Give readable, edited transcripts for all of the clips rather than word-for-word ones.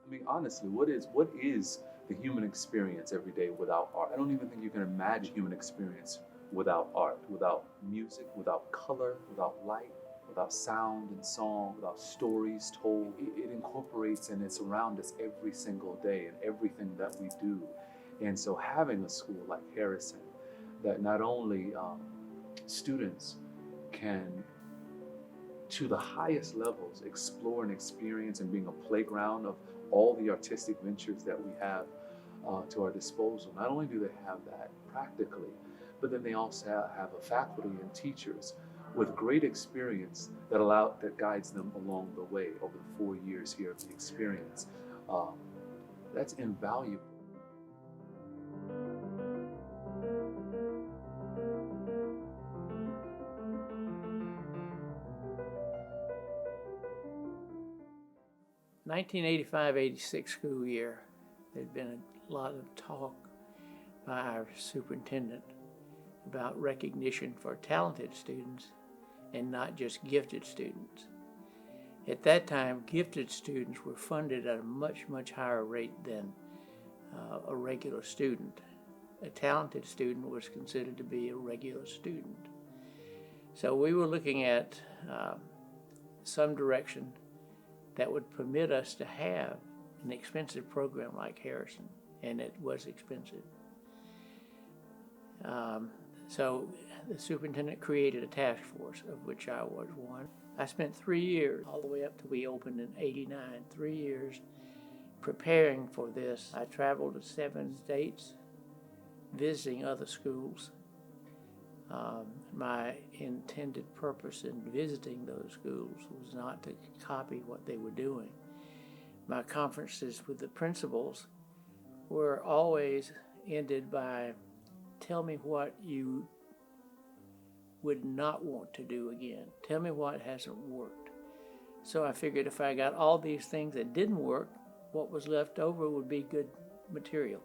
I mean, honestly, what is the human experience every day without art? I don't even think you can imagine human experience without art, without music, without color, without light, without sound and song, without stories told. It incorporates and it's around us every single day in everything that we do. And so having a school like Harrison that not only students can to the highest levels explore and experience and being a playground of all the artistic ventures that we have to our disposal. Not only do they have that practically, but then they also have a faculty and teachers with great experience that guides them along the way over the 4 years here of the experience. Um, that's invaluable. 1985-86 school year, there'd been a lot of talk by our superintendent about recognition for talented students and not just gifted students. At that time, gifted students were funded at a much, much higher rate than a regular student. A talented student was considered to be a regular student. So we were looking at some direction that would permit us to have an expensive program like Harrison, and it was expensive. So the superintendent created a task force, of which I was one. I spent 3 years, all the way up till we opened in '89, 3 years preparing for this. I traveled to 7 states, visiting other schools. My intended purpose in visiting those schools was not to copy what they were doing. My conferences with the principals were always ended by, tell me what you would not want to do again. Tell me what hasn't worked. So I figured if I got all these things that didn't work, what was left over would be good material.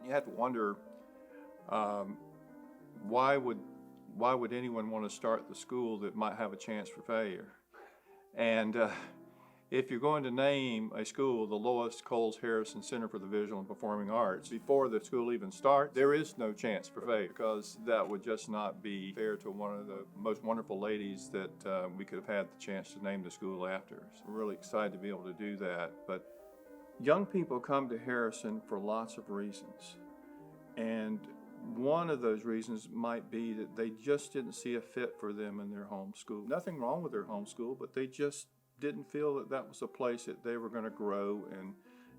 You have to wonder, why would anyone want to start the school that might have a chance for failure? And if you're going to name a school the Lois Coles Harrison Center for the Visual and Performing Arts, before the school even starts, there is no chance for failure, because that would just not be fair to one of the most wonderful ladies that we could have had the chance to name the school after. So we're really excited to be able to do that. But young people come to Harrison for lots of reasons. And one of those reasons might be that they just didn't see a fit for them in their home school. Nothing wrong with their home school, but they just didn't feel that that was a place that they were going to grow and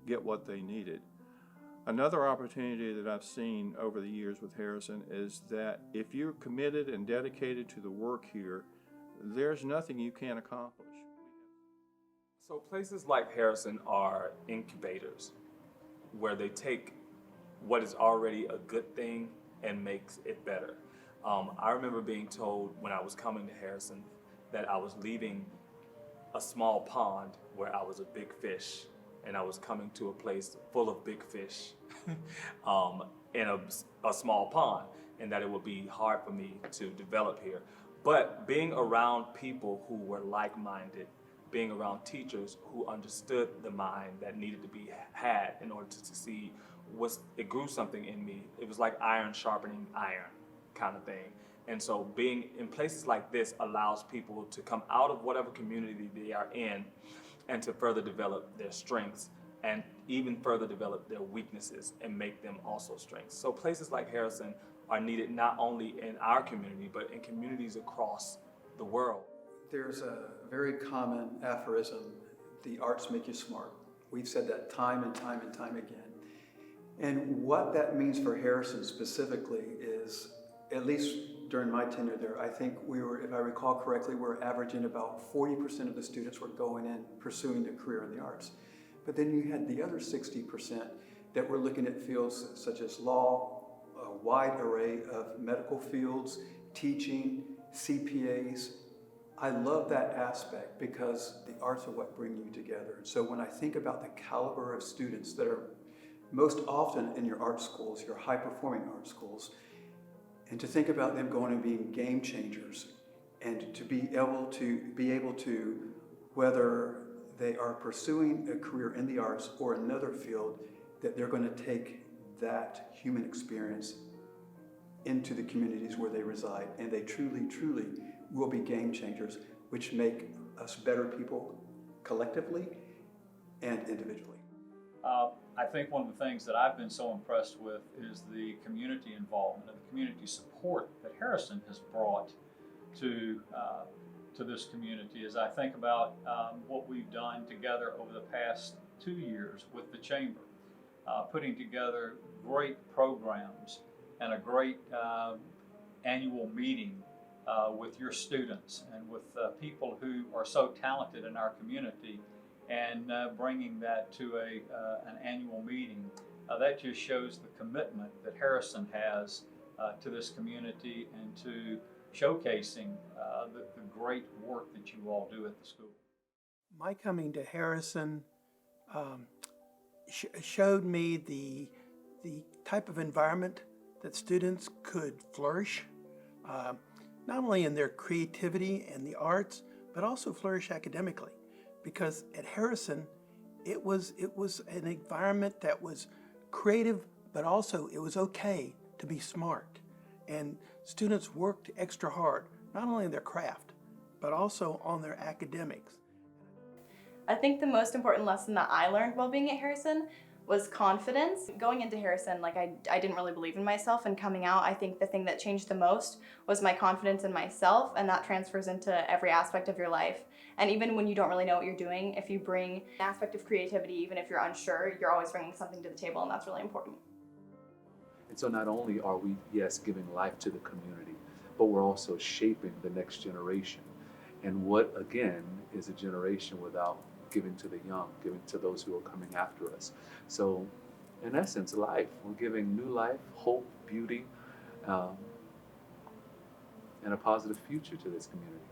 get what they needed. Another opportunity that I've seen over the years with Harrison is that if you're committed and dedicated to the work here, there's nothing you can't accomplish. So places like Harrison are incubators where they take what is already a good thing and makes it better. I remember being told when I was coming to Harrison that I was leaving a small pond where I was a big fish, and I was coming to a place full of big fish in a small pond, and that it would be hard for me to develop here. But being around people who were like-minded, being around teachers who understood the mind that needed to be had in order to succeed, it grew something in me. It was like iron sharpening iron kind of thing. And so being in places like this allows people to come out of whatever community they are in and to further develop their strengths and even further develop their weaknesses and make them also strengths. So places like Harrison are needed not only in our community, but in communities across the world. There's a very common aphorism, the arts make you smart. We've said that time and time and time again. And what that means for Harrison specifically is, at least during my tenure there, I think we were, if I recall correctly, we're averaging about 40% of the students were going in pursuing a career in the arts. But then you had the other 60% that were looking at fields such as law, a wide array of medical fields, teaching, CPAs. I love that aspect because the arts are what bring you together. And so when I think about the caliber of students that are most often in your art schools, your high-performing art schools, and to think about them going and being game changers, and to be able to, whether they are pursuing a career in the arts or another field, that they're going to take that human experience into the communities where they reside, and they truly, truly will be game changers, which make us better people collectively and individually. I think one of the things that I've been so impressed with is the community involvement and the community support that Harrison has brought to this community. As I think about what we've done together over the past 2 years with the Chamber, putting together great programs and a great annual meeting with your students and with people who are so talented in our community, and bringing that to an annual meeting, that just shows the commitment that Harrison has to this community and to showcasing the great work that you all do at the school. My coming to Harrison showed me the type of environment that students could flourish, not only in their creativity and the arts, but also flourish academically. Because at Harrison, it was an environment that was creative, but also it was okay to be smart. And students worked extra hard, not only in their craft, but also on their academics. I think the most important lesson that I learned while being at Harrison was confidence. Going into Harrison, I didn't really believe in myself, and coming out, I think the thing that changed the most was my confidence in myself, and that transfers into every aspect of your life. And even when you don't really know what you're doing, if you bring an aspect of creativity, even if you're unsure, you're always bringing something to the table, and that's really important. And so not only are we, yes, giving life to the community, but we're also shaping the next generation. And what, again, is a generation without giving to the young, giving to those who are coming after us. So, in essence, life. We're giving new life, hope, beauty, and a positive future to this community.